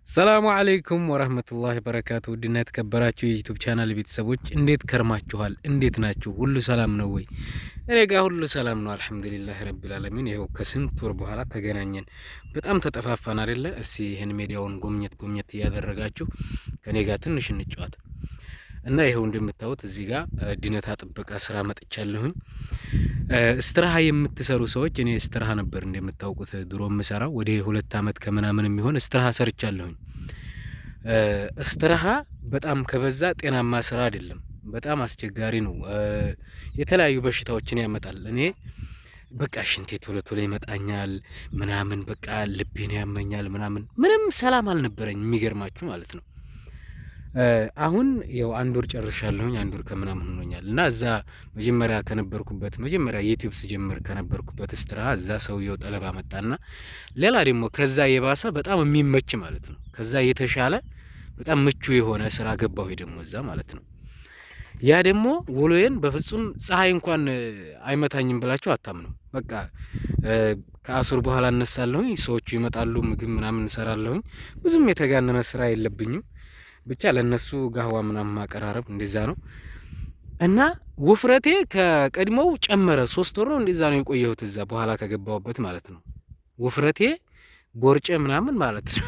ሰላሙ አለይኩም ወራህመቱላሂ ወበረካቱ። ድና የተከበራችሁ የዩቲዩብ ቻናል ቤተሰቦች እንዴት ከርማችኋል? እንዴት ናችሁ? ሁሉ ሰላም ነው ወይ? እኔ ጋር ሁሉ ሰላም ነው አልহামዱሊላህ ረቢል ዓለሚን። ይሄው ከስንት ወር በኋላ ተገናኘን። በጣም ተጠፋፋን አይደለ? እስቲ ይሄን ሚዲያውን ጎምኘት እያደረጋችሁ ከኔ ጋር ትንሽ እንጫወት እና ይሄው እንደምታዩት እዚህ ጋር ድነታ ጥበቃ ስራ መጥቻለሁኝ። እስትራሃ የምትሰሩ ሰዎች እኔ እስትራሃ ነበር እንደምታውቁት ድሮ የምሰራው ወደ 2 አመት ከምናምን የሚሆን እስትራሃ ሰርቻለሁኝ። እስትራሃ በጣም ከበዛ ጤናማ ስራ አይደለም፣ በጣም አስቸጋሪ ነው። የተለያዩ በሽታዎችን ያመጣል። እኔ በቃ ሽንቴ ቶሎ ቶሎ ይመጣኛል ምናምን፣ በቃ ልቤን ያመኛል ምናምን፣ ምንም ሰላም አልነበረኝ የሚገርማችሁ ማለት ነው። አሁን ያው አንድ ወር ጨርሻለሁኝ፣ አንድ ወር ከምናምን ሆኖኛል። እና እዛ መጀመሪያ ከነበርኩበት መጀመሪያ ዩቲዩብ ስጀምር ከነበርኩበት እስትራ እዛ ሰውየው ጠለባ መጣና ሌላ ደግሞ ከዛ የባሰ በጣም የሚመች ማለት ነው፣ ከዛ የተሻለ በጣም ምቹ የሆነ ስራ ገባሁ ደግሞ እዛ ማለት ነው። ያ ደግሞ ወሎዬን በፍጹም ፀሐይ እንኳን አይመታኝም ብላችሁ አታምኑ። በቃ ከአሱር በኋላ እነሳለሁኝ፣ ሰዎቹ ይመጣሉ፣ ምግብ ምናምን እንሰራለሁኝ። ብዙም የተጋነነ ስራ የለብኝም። ብቻ ለነሱ ጋህዋ ምናምን ማቀራረብ እንደዛ ነው። እና ውፍረቴ ከቀድሞው ጨመረ። 3 ወር ነው እንደዛ ነው የቆየሁት እዛ በኋላ ከገባሁበት ማለት ነው። ውፍረቴ ቦርጬ ምናምን ማለት ነው።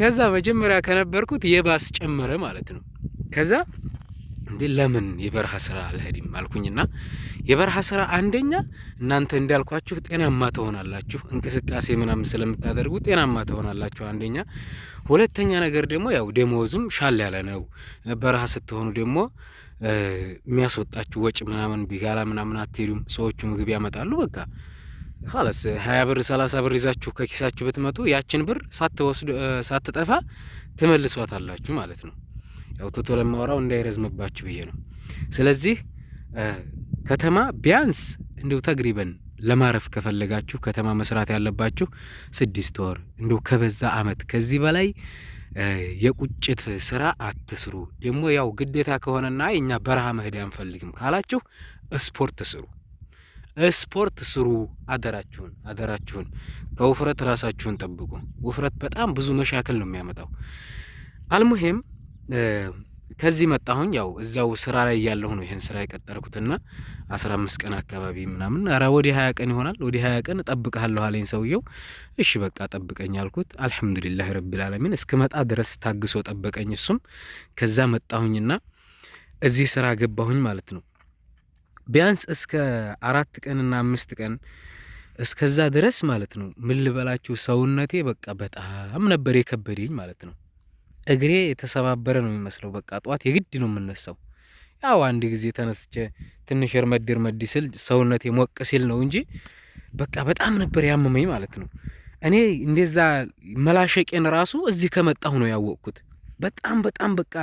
ከዛ መጀመሪያ ከነበርኩት የባስ ጨመረ ማለት ነው። ከዛ እንዴ ለምን የበረሃ ስራ አልሄድም አልኩኝና የበረሃ ስራ አንደኛ እናንተ እንዳልኳችሁ ጤናማ ትሆናላችሁ፣ እንቅስቃሴ ምናምን ስለምታደርጉ ጤናማ ትሆናላችሁ አንደኛ። ሁለተኛ ነገር ደግሞ ያው ደሞዙም ሻል ያለ ነው። በረሃ ስትሆኑ ደግሞ የሚያስወጣችሁ ወጭ ምናምን ቢጋላ ምናምን አትሄዱም። ሰዎቹ ምግብ ያመጣሉ። በቃ خلاص 20 ብር 30 ብር ይዛችሁ ከኪሳችሁ ብትመጡ ያችን ብር ሳትጠፋ ትመልሷታላችሁ ማለት ነው። ያው ቶቶ ለማወራው እንዳይረዝምባችሁ ብዬ ነው። ስለዚህ ከተማ ቢያንስ እንደው ተግሪበን ለማረፍ ከፈለጋችሁ ከተማ መስራት ያለባችሁ 6 ወር እንደው ከበዛ አመት። ከዚህ በላይ የቁጭት ስራ አትስሩ። ደግሞ ያው ግዴታ ከሆነና እኛ በረሃ መሄድ አንፈልግም ካላችሁ ስፖርት ስሩ፣ ስፖርት ስሩ። አደራችሁን ከውፍረት ራሳችሁን ጠብቁ። ውፍረት በጣም ብዙ መሻከል ነው የሚያመጣው። አልሙሂም ከዚህ መጣሁኝ። ያው እዛው ስራ ላይ ያለሁ ነው ይሄን ስራ የቀጠርኩትና 15 ቀን አካባቢ ምናምን አራ ወዲ 20 ቀን ይሆናል። ወዲ 20 ቀን እጠብቅሃለሁ አለኝ ሰውየው። እሺ በቃ ጠብቀኝ አልኩት። አልহামዱሊላህ ረቢል ዓለሚን እስከመጣ ድረስ ታግሶ ጠበቀኝ እሱም። ከዛ መጣሁኝና እዚህ ስራ ገባሁኝ ማለት ነው። ቢያንስ እስከ 4 ቀንና 5 ቀን እስከዛ ድረስ ማለት ነው። ምን ልበላችሁ ሰውነቴ በቃ በጣም ነበር የከበደኝ ማለት ነው። እግሬ የተሰባበረ ነው የሚመስለው። በቃ ጧት የግድ ነው የምነሳው። ያው አንድ ጊዜ ተነስቼ ትንሽ እርመድ ሲል ሰውነቴ ሞቅ ሲል ነው እንጂ በቃ በጣም ነበር ያመመኝ ማለት ነው። እኔ እንደዛ መላሸቄን ራሱ እዚህ ከመጣሁ ነው ያወቅኩት። በጣም በቃ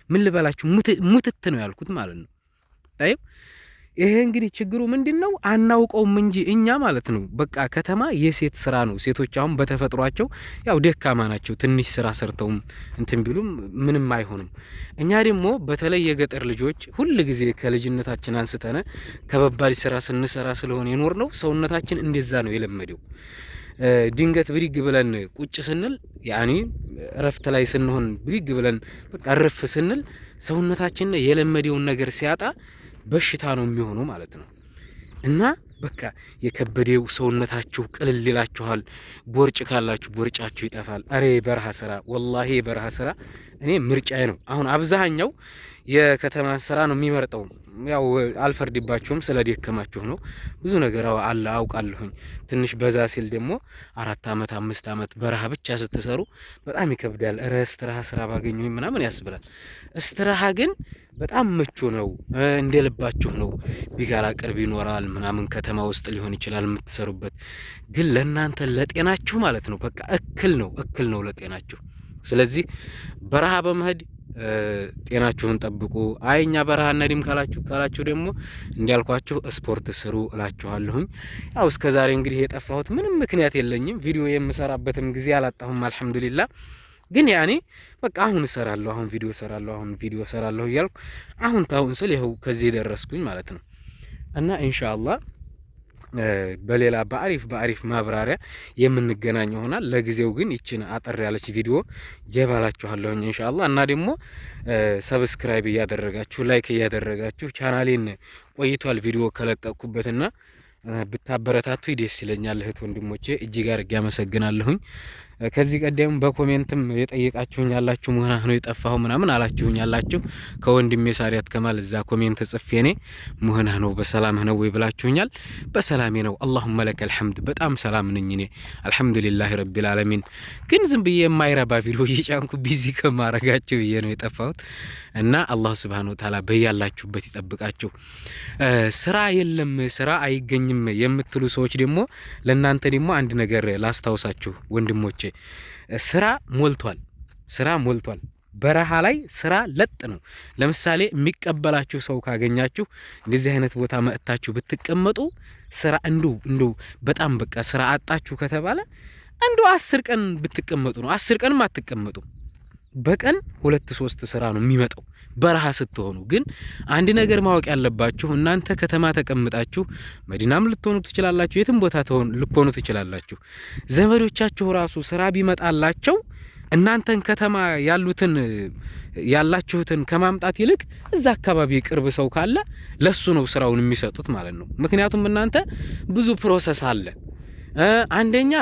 ምን ልበላችሁ ሙትት ነው ያልኩት ማለት ነው። ታይብ ይሄ እንግዲህ ችግሩ ምንድነው አናውቀውም እንጂ እኛ ማለት ነው። በቃ ከተማ የሴት ስራ ነው። ሴቶች አሁን በተፈጥሯቸው ያው ደካማ ናቸው። ትንሽ ስራ ሰርተውም እንትን ቢሉም ምንም አይሆንም። እኛ ደግሞ በተለይ የገጠር ልጆች ሁሉ ጊዜ ከልጅነታችን አንስተን ከበባድ ስራ ስንሰራ ስለሆነ የኖር ነው። ሰውነታችን እንደዛ ነው የለመደው። ድንገት ብድግ ብለን ቁጭ ስንል ያኒ ረፍት ላይ ስንሆን ብድግ ብለን በቃ ረፍ ስንል ሰውነታችን የለመደውን ነገር ሲያጣ በሽታ ነው የሚሆነው ማለት ነው። እና በቃ የከበደው ሰውነታችሁ ቅልል ይላችኋል። ቦርጭ ካላችሁ ቦርጫችሁ ይጠፋል። አሬ በረሃ ስራ ወላሂ በረሃ ስራ እኔ ምርጫዬ ነው። አሁን አብዛኛው የከተማ ስራ ነው የሚመርጠው። ያው አልፈርድባችሁም ስለደከማችሁ ነው። ብዙ ነገር አለ አውቃለሁኝ። ትንሽ በዛ ሲል ደግሞ 4 አመት 5 አመት በረሃ ብቻ ስትሰሩ በጣም ይከብዳል። እስትራሃ ስራ ባገኙኝ ምናምን ያስብላል። እስትራሃ ግን በጣም ምቹ ነው። እንደልባችሁ ነው። ቢጋላ ቅርብ ይኖራል ምናምን ከተማ ውስጥ ሊሆን ይችላል የምትሰሩበት። ግን ለእናንተ ለጤናችሁ ማለት ነው በቃ እክል ነው ለጤናችሁ። ስለዚህ በረሃ በመሄድ ጤናችሁን ጠብቁ። አይኛ በረሃ ነዲም ካላችሁ ደግሞ እንዲያልኳችሁ ስፖርት ስሩ እላችኋለሁኝ። ያው እስከዛሬ እንግዲህ የጠፋሁት ምንም ምክንያት የለኝም። ቪዲዮ የምሰራበትም ጊዜ አላጣሁም አልহামዱሊላህ። ግን ያኔ በቃ አሁን እሰራለሁ፣ አሁን ቪዲዮ እሰራለሁ እያልኩ አሁን ስል ይኸው ከዚህ ደረስኩኝ ማለት ነው። እና ኢንሻአላህ በሌላ በአሪፍ ማብራሪያ የምንገናኝ ይሆናል። ለጊዜው ግን ይችን አጠር ያለች ቪዲዮ ጀባላችኋለሁ ኢንሻአላህ። እና ደግሞ ሰብስክራይብ እያደረጋችሁ ላይክ እያደረጋችሁ ቻናሌን ቆይቷል ቪዲዮ ከለቀቅኩበትና ብታበረታቱ ደስ ይለኛል። እህት ወንድሞቼ እጅግ አድርጌ አመሰግናለሁኝ። ከዚህ ቀደም በኮሜንትም የጠየቃችሁኝ ያላችሁ ሙህናህ ነው የጠፋው ምናምን አላችሁኝ ያላችሁ ከወንድሜ ሳሪያት ከማል እዛ ኮሜንት ጽፌ እኔ ሙህናህ ነው በሰላምህ ነው ወይ ብላችሁኛል። በሰላሜ ነው አላሁመ ለከል ሐምድ በጣም ሰላም ነኝ እኔ አልሐምዱሊላህ ረቢል ዓለሚን። ግን ዝም ብዬ የማይረባ ቪዲዮ እየጫንኩ ቢዚ ከማረጋችሁ ብዬ ነው የጠፋሁት እና አላህ ሱብሃነሁ ወተዓላ በያላችሁበት ይጠብቃችሁ። ስራ የለም ስራ አይገኝም የምትሉ ሰዎች ደግሞ ለናንተ ደግሞ አንድ ነገር ላስታውሳችሁ ወንድሞቼ፣ ስራ ሞልቷል። በረሃ ላይ ስራ ለጥ ነው። ለምሳሌ የሚቀበላችሁ ሰው ካገኛችሁ እንደዚህ አይነት ቦታ መጥታችሁ ብትቀመጡ ስራ እንደው በጣም በቃ ስራ አጣችሁ ከተባለ እንደው 10 ቀን ብትቀመጡ ነው። 10 ቀንም አትቀመጡ። በቀን 2-3 ስራ ነው የሚመጣው በረሃ ስትሆኑ። ግን አንድ ነገር ማወቅ ያለባችሁ እናንተ ከተማ ተቀምጣችሁ መዲናም ልትሆኑ ትችላላችሁ፣ የትም ቦታ ልትሆኑ ትችላላችሁ። ዘመዶቻችሁ ራሱ ስራ ቢመጣላቸው እናንተን ከተማ ያላችሁትን ከማምጣት ይልቅ እዛ አካባቢ ቅርብ ሰው ካለ ለሱ ነው ስራውን የሚሰጡት ማለት ነው። ምክንያቱም እናንተ ብዙ ፕሮሰስ አለ። አንደኛ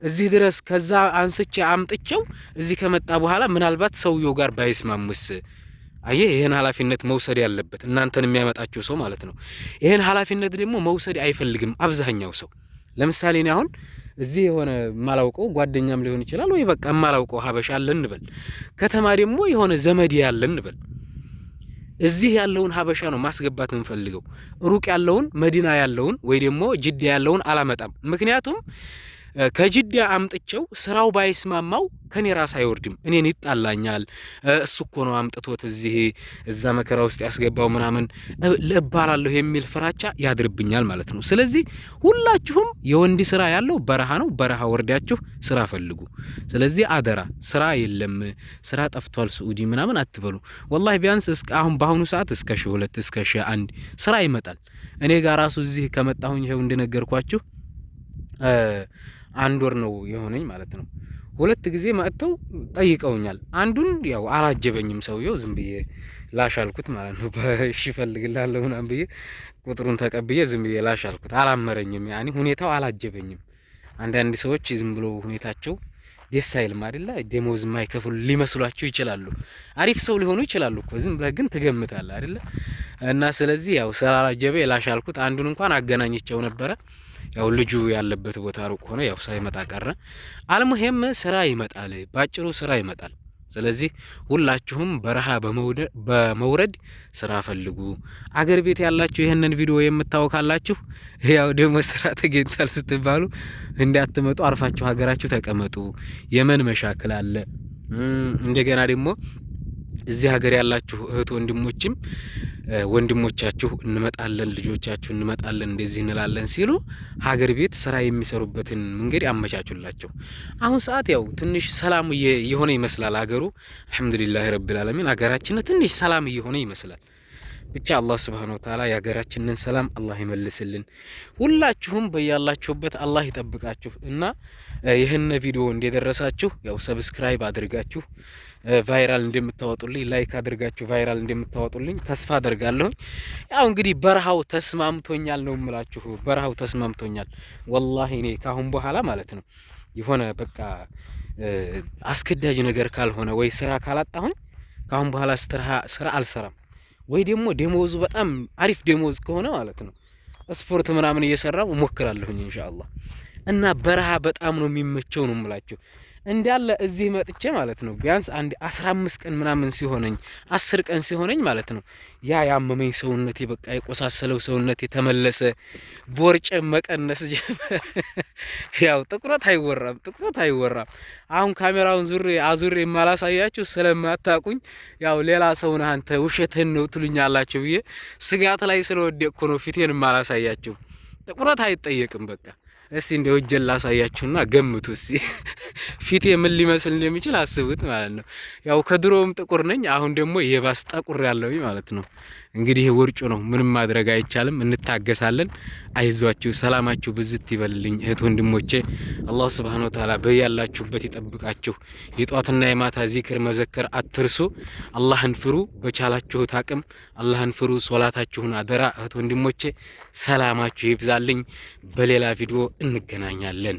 እዚህ ድረስ ከዛ አንስቼ አምጥቼው እዚህ ከመጣ በኋላ ምናልባት ሰውየው ጋር ባይስማሙስ? አየ ይሄን ኃላፊነት መውሰድ ያለበት እናንተን የሚያመጣችሁ ሰው ማለት ነው። ይሄን ኃላፊነት ደግሞ መውሰድ አይፈልግም አብዛኛው ሰው። ለምሳሌ እኔ አሁን እዚህ የሆነ ማላውቀው ጓደኛም ሊሆን ይችላል ወይ በቃ ማላውቀው ሀበሻ አለ እንበል፣ ከተማ ደግሞ የሆነ ዘመድ ያለ እንበል። እዚህ ያለውን ሀበሻ ነው ማስገባት የምፈልገው። ሩቅ ያለውን መዲና ያለውን ወይ ደግሞ ጅዳ ያለውን አላመጣም። ምክንያቱም ከጅዳ አምጥቼው ስራው ባይስማማው ከኔ ራስ አይወርድም፣ እኔን ይጣላኛል። እሱ እኮ ነው አምጥቶት እዛ መከራ ውስጥ ያስገባው ምናምን ልባላለሁ የሚል ፍራቻ ያድርብኛል ማለት ነው። ስለዚህ ሁላችሁም የወንድ ስራ ያለው በረሃ ነው፣ በረሃ ወርዳችሁ ስራ ፈልጉ። ስለዚህ አደራ ስራ የለም ስራ ጠፍቷል ሳኡዲ ምናምን አትበሉ። ወላሂ ቢያንስ አሁን በአሁኑ ሰዓት እስከ 2 እስከ 1 ስራ ይመጣል። እኔ ጋር ራሱ እዚህ ከመጣሁኝ ይሄው እንደነገርኳችሁ 1 ወር ነው የሆነኝ ማለት ነው። 2 ጊዜ መጥተው ጠይቀውኛል። አንዱን ያው አላጀበኝም ሰውየው፣ ዝም ብዬ ላሻልኩት ማለት ነው። በእሺ ፈልግላለሁ ምናምን ብዬ ቁጥሩን ተቀብዬ ዝም ብዬ ላሻልኩት። አላመረኝም፣ ያኒ ሁኔታው አላጀበኝም። አንዳንድ ሰዎች ዝም ብሎ ሁኔታቸው ደስ አይልም አይደለ? ደሞዝ የማይከፍሉ ሊመስሏችሁ ይችላሉ። አሪፍ ሰው ሊሆኑ ይችላሉ እኮ ዝም ብለህ ግን ትገምታለህ አይደለ? እና ስለዚህ ያው ስላላጀበ ላሻልኩት። አንዱን እንኳን አገናኝቸው ነበረ። ያው ልጁ ያለበት ቦታ ሩቅ ሆነ፣ ያው ሳይመጣ ቀረ። አልሙሂም ስራ ይመጣል፣ ባጭሩ ስራ ይመጣል። ስለዚህ ሁላችሁም በረሃ በመውረድ ስራ ፈልጉ። አገር ቤት ያላችሁ ይሄንን ቪዲዮ የምታውቁ ካላችሁ ያው ደግሞ ስራ ተገኝቷል ስትባሉ እንዳትመጡ፣ አርፋችሁ ሀገራችሁ ተቀመጡ። የመን መሻክል አለ። እንደገና ደግሞ እዚህ ሀገር ያላችሁ እህት ወንድሞቻችሁ እንመጣለን፣ ልጆቻችሁ እንመጣለን፣ እንደዚህ እንላለን ሲሉ ሀገር ቤት ስራ የሚሰሩበትን መንገድ አመቻቹላቸው። አሁን ሰዓት ያው ትንሽ ሰላም እየሆነ ይመስላል ሀገሩ። አልሐምዱሊላህ ረቢል ዓለሚን ሀገራችን ትንሽ ሰላም እየሆነ ይመስላል። ብቻ አላህ Subhanahu Wa Ta'ala ያገራችንን ሰላም አላህ ይመልስልን። ሁላችሁም በያላችሁበት አላህ ይጠብቃችሁ እና ይሄን ቪዲዮ እንደደረሳችሁ ያው ሰብስክራይብ አድርጋችሁ ቫይራል እንደምታወጡልኝ ላይክ አድርጋችሁ ቫይራል እንደምታወጡልኝ ተስፋ አደርጋለሁ። ያው እንግዲህ በረሃው ተስማምቶኛል ነው የምላችሁ። በረሃው ተስማምቶኛል ወላሂ እኔ ካሁን በኋላ ማለት ነው የሆነ በቃ አስከዳጅ ነገር ካልሆነ ወይ ስራ ካላጣሁኝ ካሁን በኋላ ስራ አልሰራም። ወይ ደግሞ ደሞዙ በጣም አሪፍ ደሞዝ ከሆነ ማለት ነው ስፖርት ምናምን እየሰራው ሞክራለሁኝ ኢንሻአላህ። እና በረሃ በጣም ነው የሚመቸው ነው የምላችሁ። እንዳለ እዚህ መጥቼ ማለት ነው ቢያንስ አንድ 15 ቀን ምናምን ሲሆነኝ 10 ቀን ሲሆነኝ ማለት ነው ያመመኝ ሰውነቴ በቃ የቆሳሰለው ሰውነቴ ተመለሰ። ቦርጭ መቀነስ ጀመረ። ያው ጥቁረት አይወራም። አሁን ካሜራውን አዙሬ ማላሳያችሁ ስለማታቁኝ ያው ሌላ ሰው ነህ አንተ ውሸትህን ነው ትሉኛላችሁ ብዬ ስጋት ላይ ስለወደቅኩ ነው ፊቴን ማላሳያችሁ። ጥቁረት አይጠየቅም በቃ እስቲ እንደው እጀን ላሳያችሁና ገምቱ እስቲ ፊቴ ምን ሊመስል እንደሚችል አስቡት ማለት ነው። ያው ከድሮም ጥቁር ነኝ፣ አሁን ደግሞ የባስ ጠቁር ያለውኝ ማለት ነው። እንግዲህ ውርጩ ነው፣ ምንም ማድረግ አይቻልም። እንታገሳለን። አይዟችሁ፣ ሰላማችሁ ብዝት ይበልልኝ እህት ወንድሞቼ። አላህ ሱብሓነሁ ወተዓላ በያላችሁበት ይጠብቃችሁ። የጧትና የማታ ዚክር መዘከር አትርሱ። አላህን ፍሩ፣ በቻላችሁት አቅም አላህን ፍሩ። ሶላታችሁን አደራ እህት ወንድሞቼ። ሰላማችሁ ይብዛልኝ። በሌላ ቪዲዮ እንገናኛለን።